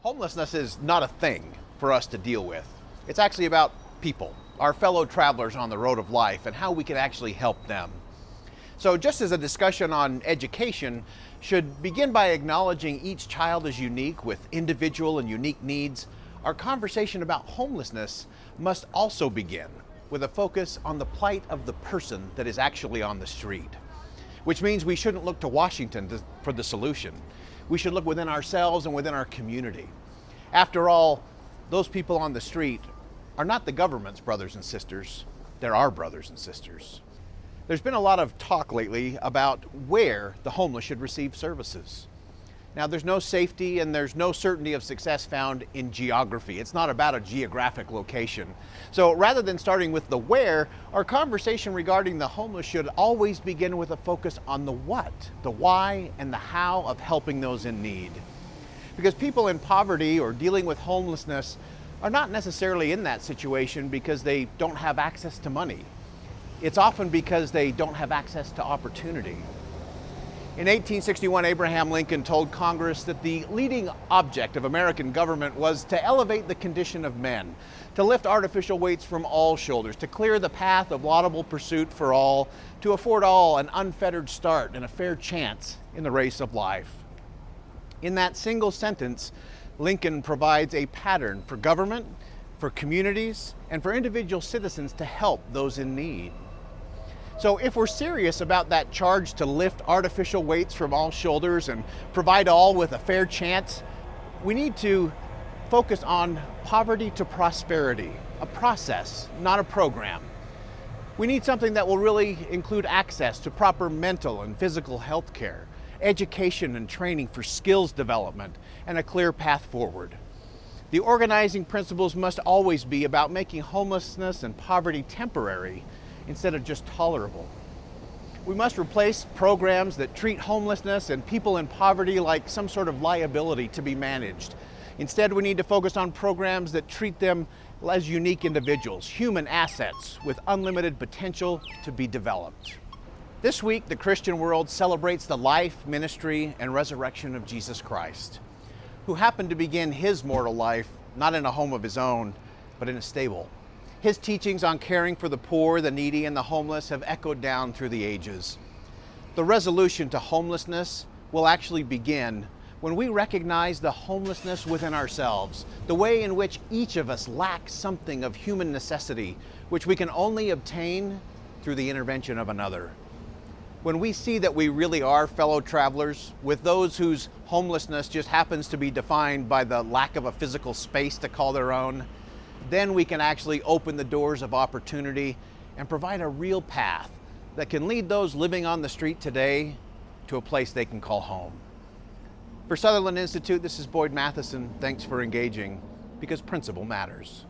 Homelessness is not a thing for us to deal with. It's actually about people, our fellow travelers on the road of life, and how we can actually help them. So just as a discussion on education should begin by acknowledging each child is unique with individual and unique needs, our conversation about homelessness must also begin with a focus on the plight of the person that is actually on the street. Which means we shouldn't look to Washington for the solution. We should look within ourselves and within our community. After all, those people on the street are not the government's brothers and sisters, they're our brothers and sisters. There's been a lot of talk lately about where the homeless should receive services. Now, there's no safety and there's no certainty of success found in geography. It's not about a geographic location. So rather than starting with the where, our conversation regarding the homeless should always begin with a focus on the what, the why, and the how of helping those in need. Because people in poverty or dealing with homelessness are not necessarily in that situation because they don't have access to money. It's often because they don't have access to opportunity. In 1861, Abraham Lincoln told Congress that the leading object of American government was to elevate the condition of men, to lift artificial weights from all shoulders, to clear the path of laudable pursuit for all, to afford all an unfettered start and a fair chance in the race of life. In that single sentence, Lincoln provides a pattern for government, for communities, and for individual citizens to help those in need. So if we're serious about that charge to lift artificial weights from all shoulders and provide all with a fair chance, we need to focus on poverty to prosperity, a process, not a program. We need something that will really include access to proper mental and physical health care, education and training for skills development, and a clear path forward. The organizing principles must always be about making homelessness and poverty temporary instead of just tolerable. We must replace programs that treat homelessness and people in poverty like some sort of liability to be managed. Instead, we need to focus on programs that treat them as unique individuals, human assets with unlimited potential to be developed. This week, the Christian world celebrates the life, ministry, and resurrection of Jesus Christ, who happened to begin his mortal life not in a home of his own, but in a stable. His teachings on caring for the poor, the needy, and the homeless have echoed down through the ages. The resolution to homelessness will actually begin when we recognize the homelessness within ourselves, the way in which each of us lacks something of human necessity, which we can only obtain through the intervention of another. When we see that we really are fellow travelers with those whose homelessness just happens to be defined by the lack of a physical space to call their own, then we can actually open the doors of opportunity and provide a real path that can lead those living on the street today to a place they can call home. For Sutherland Institute, this is Boyd Matheson. Thanks for engaging, because principle matters.